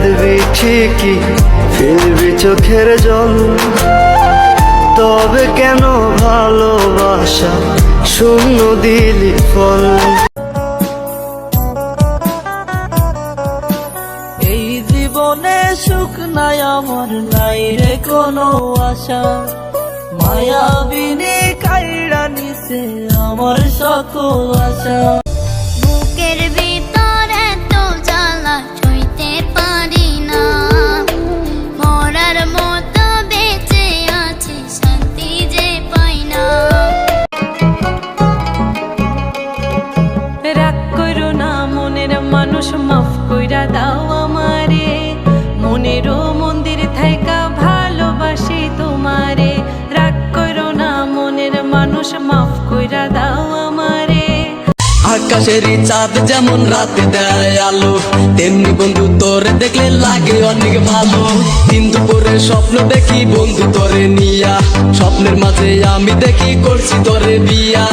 কাঁদবি ঠিকই, ফেলবি চোখের জল, তবে কেন ভালোবাসা শূন্য দিলি ফল। এই জীবনে সুখ নাই আমার, নাই রে কোনো আশা, মায়াবিনী কাইড়া নিছে আমার সকল আশা। বুকের ভিতর এত জ্বালা সইতে পারি না, মরার মতো বেঁচে আছি শান্তি যে পাই না। রাগ করো না মনের মানুষ, মাফ কইরা দাও আমারে, মনেরও মন্দির থাইকা ভালোবাসি তোমারে। রাগ করো না মনের মানুষ, মাফ কইরা দাও আমারে। আকাশের চাঁদ যেমন রাতে দেয় আলো, তেমনি বন্ধু তোরে দেখলে লাগে অনেক ভালো। দিন দুপুরে স্বপ্ন দেখি বন্ধু তোরে নিয়া, স্বপ্নের মাঝে আমি দেখি করছি তোরে বিয়া।